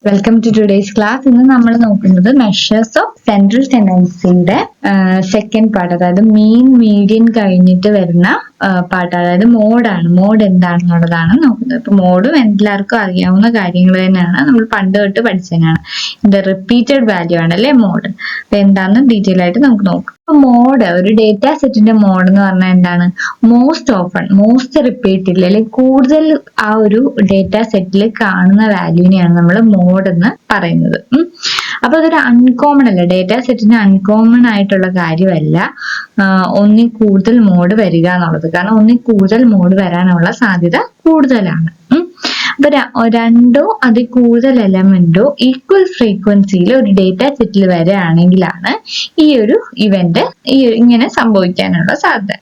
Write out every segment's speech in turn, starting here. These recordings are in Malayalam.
Welcome to today's class. ഇന്ന് നമ്മൾ നോക്കുന്നത് മെഷേഴ്സ് ഓഫ് സെൻട്രൽ ടെൻഡൻസിയുടെ സെക്കൻഡ് പാർട്ട്, അതായത് മീൻ മീഡിയൻ കഴിഞ്ഞിട്ട് വരുന്ന പാർട്ട്, അതായത് മോഡാണ്. മോഡ് എന്താണെന്നുള്ളതാണ് നോക്കുന്നത്. ഇപ്പൊ മോഡും എല്ലാവർക്കും അറിയാവുന്ന കാര്യങ്ങൾ തന്നെയാണ്, നമ്മൾ പണ്ട് തൊട്ട് പഠിച്ചതാണ്. ഇത് റിപ്പീറ്റഡ് വാല്യൂ ആണ് അല്ലെ മോഡ്. അപ്പൊ എന്താണെന്ന് ഡീറ്റെയിൽ ആയിട്ട് നമുക്ക് നോക്കാം. മോഡ്, ഒരു ഡേറ്റ സെറ്റിന്റെ മോഡ് എന്ന് പറഞ്ഞാൽ എന്താണ്? മോസ്റ്റ് ഓഫൺ, മോസ്റ്റ് റിപ്പീറ്റഡ്ലി അല്ലെങ്കിൽ കൂടുതൽ ആ ഒരു ഡേറ്റ സെറ്റിൽ കാണുന്ന വാല്യൂവിനെയാണ് നമ്മൾ മോഡ് എന്ന് പറയുന്നത്. അപ്പൊ അതൊരു അൺകോമൺ അല്ല, ഡേറ്റ സെറ്റിന് അൺകോമൺ ആയിട്ടുള്ള കാര്യമല്ല ഒന്നിൽ കൂടുതൽ മോഡ് വരിക എന്നുള്ളത്. കാരണം ഒന്നിൽ കൂടുതൽ മോഡ് വരാനുള്ള സാധ്യത കൂടുതലാണ്. അപ്പൊ രണ്ടോ അതിൽ കൂടുതൽ എലമെന്റോ ഈക്വൽ ഫ്രീക്വൻസിയിൽ ഒരു ഡേറ്റ സെറ്റിൽ വരികയാണെങ്കിലാണ് ഈ ഒരു ഇവന്റ് ഇങ്ങനെ സംഭവിക്കാനുള്ള സാധ്യത.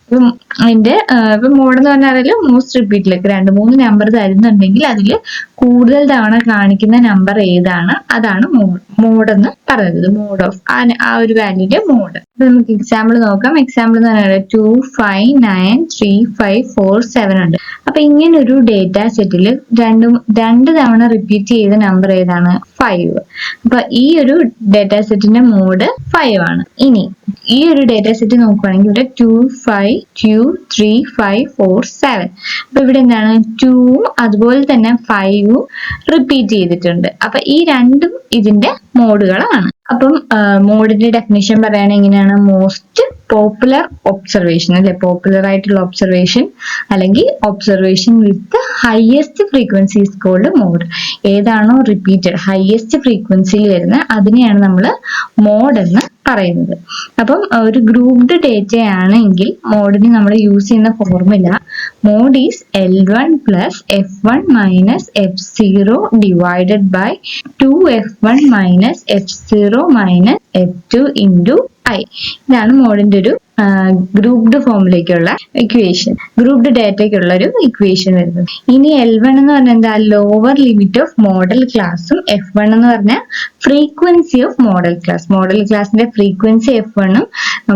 അതിന്റെ ഇപ്പൊ മോഡ് എന്ന് പറഞ്ഞാൽ മോസ്റ്റ് റിപ്പീറ്റിലേക്ക് 2-3 നമ്പർ തരുന്നുണ്ടെങ്കിൽ അതിൽ കൂടുതൽ തവണ കാണിക്കുന്ന നമ്പർ ഏതാണ് അതാണ് മോഡ് എന്ന് പറയുന്നത്. മോഡ് ഓഫ് ആ ഒരു വാല്യൂന്റെ മോഡ്. നമുക്ക് എക്സാമ്പിൾ നോക്കാം. എക്സാമ്പിൾ എന്ന് പറയുന്നത് 2, 5, 9, 3, 5, 4, 7 ഉണ്ട്. അപ്പൊ ഇങ്ങനെ ഒരു ഡേറ്റ സെറ്റിൽ രണ്ട് തവണ റിപ്പീറ്റ് ചെയ്ത നമ്പർ ഏതാണ്? 5. അപ്പൊ ഈ ഒരു ഡേറ്റ സെറ്റിന്റെ മോഡ് 5 ആണ്. ഇനി ഈ ഒരു ഡേറ്റ സെറ്റ് നോക്കുവാണെങ്കിൽ ഇവിടെ 2, 5, 2, 3, 5, 4, 7. അപ്പൊ ഇവിടെ എന്താണ്? 2 അതുപോലെ തന്നെ 5 റിപ്പീറ്റ് ചെയ്തിട്ടുണ്ട്. അപ്പൊ ഈ രണ്ടും ഇതിന്റെ മോഡുകളാണ്. അപ്പം മോഡിന്റെ ഡെഫിനിഷൻ പറയുകയാണെങ്കിൽ എങ്ങനെയാണ്? മോസ്റ്റ് പോപ്പുലർ ഒബ്സർവേഷൻ അല്ലെ, പോപ്പുലർ ആയിട്ടുള്ള ഒബ്സർവേഷൻ അല്ലെങ്കിൽ observation with highest frequency is called mode. ഏതാണോ റിപ്പീറ്റഡ് ഹയസ്റ്റ് ഫ്രീക്വൻസിയിൽ വരുന്ന അതിനെയാണ് നമ്മൾ മോഡ് എന്ന് പറയുന്നത്. അപ്പം ഒരു ഗ്രൂപ്പ്ഡ് ഡേറ്റ ആണെങ്കിൽ മോഡിന് നമ്മൾ യൂസ് ചെയ്യുന്ന formula mode is L1 plus F1 minus F0 divided by 2F1 minus F0 minus F2 into I. ഇതാണ് മോഡിന്റെ ഒരു ഗ്രൂപ്പ്ഡ് ഫോമിലേക്കുള്ള ഇക്വേഷൻ, ഗ്രൂപ്പ്ഡ് ഡേറ്റയ്ക്കുള്ള ഒരു ഇക്വേഷൻ വരുന്നത്. ഇനി L1 എന്ന് പറഞ്ഞാൽ എന്താ? ലോവർ ലിമിറ്റ് ഓഫ് മോഡൽ ക്ലാസും F1 എന്ന് പറഞ്ഞാൽ frequency of model class. Model ക്ലാസിന്റെ ഫ്രീക്വൻസി F1ഉം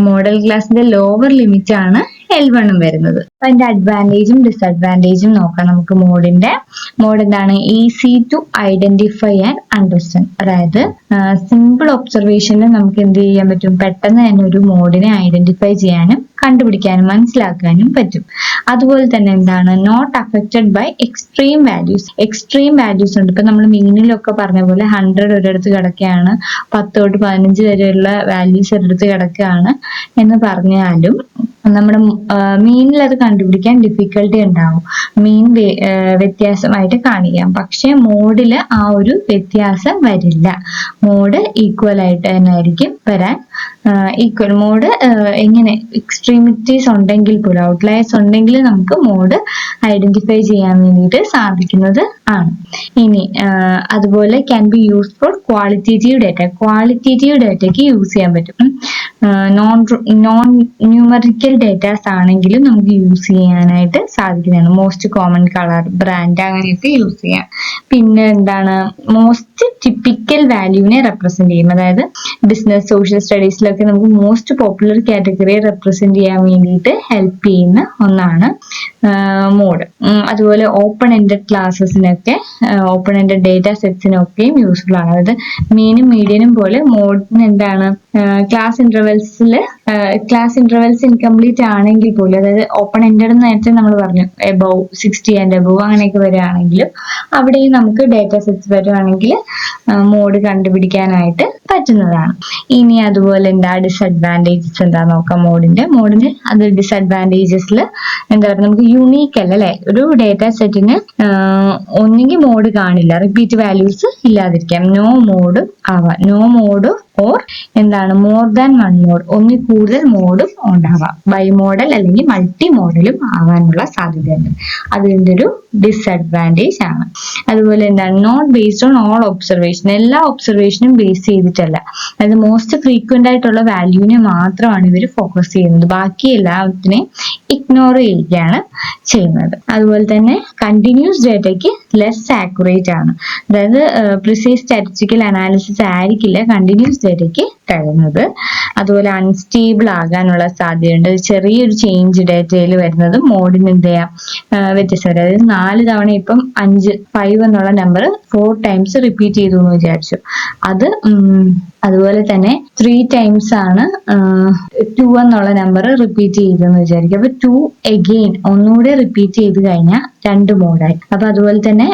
മോഡൽ ക്ലാസിന്റെ ലോവർ ലിമിറ്റ് ആണ് L1 വരുന്നത്. അപ്പൊ അതിന്റെ അഡ്വാൻറ്റേജും ഡിസഡ്വാൻറ്റേജും നോക്കാം നമുക്ക്. മോഡ് എന്താണ്? Easy to identify and understand. അതായത് സിമ്പിൾ ഒബ്സർവേഷനിൽ നമുക്ക് എന്ത് ചെയ്യാൻ പറ്റും? പെട്ടെന്ന് തന്നെ ഒരു മോഡിനെ ഐഡന്റിഫൈ ചെയ്യാനും കണ്ടുപിടിക്കാനും മനസ്സിലാക്കാനും പറ്റും. അതുപോലെ തന്നെ എന്താണ്? Not affected by extreme values. Extreme values ഉണ്ട്. ഇപ്പൊ നമ്മൾ മീനിലൊക്കെ പറഞ്ഞ പോലെ 100 ഒരിടത്ത് കിടക്കുകയാണ്, 10 തൊട്ട് 15 വരെയുള്ള വാല്യൂസ് ഒരിടത്ത് കിടക്കുകയാണ് എന്ന് പറഞ്ഞാലും നമ്മുടെ മീനിൽ അത് കണ്ടുപിടിക്കാൻ ഡിഫിക്കൽട്ടി ഉണ്ടാവും. മീൻ വ്യത്യാസമായിട്ട് കാണിക്കാം. പക്ഷെ മോഡില് ആ ഒരു വ്യത്യാസം വരില്ല. മോഡ് ഈക്വൽ ആയിട്ട് തന്നെ ആയിരിക്കും വരാൻ. ഈക്വൽ മോഡ് എങ്ങനെ എക്സ്ട്രീമിറ്റീസ് ഉണ്ടെങ്കിൽ പോലും, ഔട്ട്ലയേഴ്സ് ഉണ്ടെങ്കിൽ നമുക്ക് മോഡ് ഐഡന്റിഫൈ ചെയ്യാൻ വേണ്ടിയിട്ട് സാധിക്കുന്നത് ആണ്. ഇനി അതുപോലെ can be use for qualitative data. Qualitative ഡേറ്റയ്ക്ക് യൂസ് ചെയ്യാൻ പറ്റും. നോൺ ന്യൂമറിക്കൽ ഡേറ്റാസ് ആണെങ്കിലും നമുക്ക് യൂസ് ചെയ്യാനായിട്ട് സാധിക്കുന്നതാണ്. മോസ്റ്റ് കോമൺ കളർ, ബ്രാൻഡ് അങ്ങനെയൊക്കെ യൂസ് ചെയ്യാം. പിന്നെ എന്താണ്? മോസ്റ്റ് ടിപ്പിക്കൽ വാല്യൂവിനെ റെപ്രസെന്റ് ചെയ്യും. അതായത് ബിസിനസ്, സോഷ്യൽ സ്റ്റഡീസിലൊക്കെ നമുക്ക് മോസ്റ്റ് പോപ്പുലർ കാറ്റഗറിയെ റെപ്രസെന്റ് ചെയ്യാൻ വേണ്ടിയിട്ട് ഹെൽപ്പ് ചെയ്യുന്ന ഒന്നാണ് മോഡ്. അതുപോലെ ഓപ്പൺ എൻഡഡ് ക്ലാസ്സസിനൊക്കെ, ഓപ്പൺ എൻഡഡ് ഡേറ്റ സെറ്റ്സിനൊക്കെയും യൂസ്ഫുൾ ആണ്. അതായത് മീനും മീഡിയനും പോലെ മോഡിന് എന്താണ്? ക്ലാസ് ഇന്റർവെൽസ് ഇൻകംപ്ലീറ്റ് ആണെങ്കിൽ പോലും, അതായത് ഓപ്പൺ എൻഡഡ് നേരത്തെ നമ്മൾ പറഞ്ഞു എബവ് 60 ആൻഡ് എബവ് അങ്ങനെയൊക്കെ വരികയാണെങ്കിലും അവിടെയും നമുക്ക് ഡേറ്റ സെറ്റ്സ് വരുവാണെങ്കിൽ മോഡ് കണ്ടുപിടിക്കാനായിട്ട് പറ്റുന്നതാണ്. ഇനി അതുപോലെ എന്താ ഡിസഡ്വാൻറ്റേജസ് എന്താ നോക്കാം. മോഡിന്റെ അത് ഡിസഡ്വാൻറ്റേജസിൽ എന്താ പറയുക? നമുക്ക് യുണീക്ക് അല്ലേ, ഒരു ഡേറ്റ സെറ്റിന് ഒന്നുകിൽ മോഡ് കാണില്ല, റിപ്പീറ്റ് വാല്യൂസ് ഇല്ലാതിരിക്കാം, നോ മോഡ് ആവാം, നോ മോഡ് ഓർ എന്താണ്? മോർ ദാൻ 1 മോഡ്, ഒന്നിൽ കൂടുതൽ മോഡും ഉണ്ടാവാം. ബൈ മോഡൽ അല്ലെങ്കിൽ മൾട്ടി മോഡലും ആവാനുള്ള സാധ്യതയുണ്ട്. അതിന്റെ ഒരു ഡിസഡ്വാൻറ്റേജ് ആണ്. അതുപോലെ എന്താണ്? Not based on all observation. എല്ലാ ഒബ്സർവേഷനും ബേസ് ചെയ്തിട്ടല്ല. അതായത് മോസ്റ്റ് ഫ്രീക്വന്റ് ആയിട്ടുള്ള വാല്യൂവിനെ മാത്രമാണ് ഇവർ ഫോക്കസ് ചെയ്യുന്നത്. ബാക്കി എല്ലാത്തിനെയും ഇഗ്നോർ ചെയ്യുകയാണ് ചെയ്യുന്നത്. അതുപോലെ തന്നെ കണ്ടിന്യൂസ് ഡേറ്റയ്ക്ക് ലെസ് ആക്യുറേറ്റ് ആണ്. അതായത് പ്രിസൈസ് സ്റ്റാറ്റിസ്റ്റിക്കൽ അനാലിസിസ് ടെൻഡൻസീസ് ആയിരിക്കില്ല കണ്ടിന്യൂസ് ഡേറ്റയ്ക്ക് തരുന്നത്. അതുപോലെ അൺസ്റ്റേബിൾ ആകാനുള്ള സാധ്യതയുണ്ട്. ചെറിയൊരു ചേഞ്ച് ഡേറ്റയിൽ വരുന്നത് മോഡിന് എന്ത് ചെയ്യാം വ്യത്യസ്തം. അതായത് 4 തവണ ഇപ്പം 5 എന്നുള്ള നമ്പർ 4 ടൈംസ് റിപ്പീറ്റ് ചെയ്തു എന്ന് വിചാരിച്ചു. അത് അതുപോലെ തന്നെ 3 ടൈംസ് ആണ് 2 എന്നുള്ള നമ്പർ റിപ്പീറ്റ് ചെയ്തെന്ന് വിചാരിക്കും. അപ്പൊ 2 അഗെയിൻ ഒന്നുകൂടെ റിപ്പീറ്റ് ചെയ്ത് കഴിഞ്ഞാൽ 2 മോഡായി. അപ്പൊ അതുപോലെ തന്നെ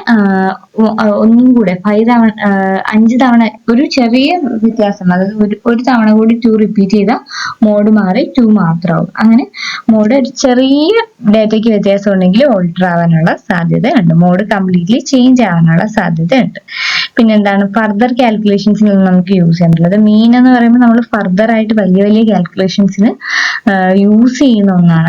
ഒന്നും കൂടെ 5 തവണ ഒരു ചെറിയ വ്യത്യാസം, അതായത് ഒരു തവണ കൂടി 2 റിപ്പീറ്റ് ചെയ്താൽ മോഡ് മാറി 2 മാത്രമാവും. അങ്ങനെ മോഡ് ഒരു ചെറിയ ഡേറ്റയ്ക്ക് വ്യത്യാസം ഉണ്ടെങ്കിൽ ഓൾട്ടർ ആവാനുള്ള സാധ്യത ഉണ്ട്. മോഡ് കംപ്ലീറ്റ്ലി ചേഞ്ച് ആവാനുള്ള സാധ്യത ഉണ്ട്. പിന്നെ എന്താണ് ഫർദർ കാൽക്കുലേഷൻസിന് നമുക്ക് യൂസ് ചെയ്യാൻ പറ്റുള്ളത്. മീൻ എന്ന് പറയുമ്പോൾ നമ്മൾ ഫർദർ ആയിട്ട് വലിയ വലിയ കാൽക്കുലേഷൻസിന് യൂസ് ചെയ്യുന്ന ഒന്നാണ്.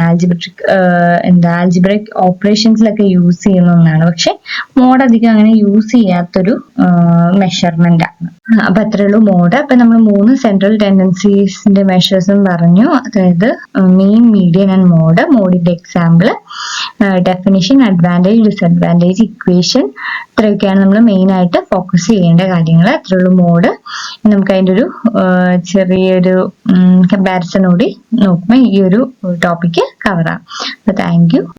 ആൽജിബ്രിക് ഓപ്പറേഷൻസിലൊക്കെ യൂസ് ചെയ്യുന്ന ഒന്നാണ്. പക്ഷെ മോഡ് അധികം അങ്ങനെ യൂസ് ചെയ്യാത്തൊരു മെഷർമെന്റ് ആണ്. അപ്പൊ അത്രേ ഉള്ളൂ മോഡ്. അപ്പൊ നമ്മൾ 3 സെൻട്രൽ ടെൻഡൻസീസിന്റെ മെഷേഴ്സും പറഞ്ഞു. അതായത് മീൻ, മീഡിയൻ ആൻഡ് മോഡ്. മോഡിന്റെ example, definition, advantage, disadvantage, equation, ഇത്രയൊക്കെയാണ് നമ്മൾ മെയിൻ ആയിട്ട് ഫോക്കസ് ചെയ്യേണ്ട കാര്യങ്ങൾ. അത്രേ ഉള്ളൂ മോഡ്. നമുക്ക് അതിൻ്റെ ഒരു ചെറിയൊരു കമ്പാരിസൺ കൂടി നോക്കുമ്പോൾ ഈ ഒരു ടോപ്പിക്ക് കവർ ആവും. അപ്പൊ താങ്ക് യു.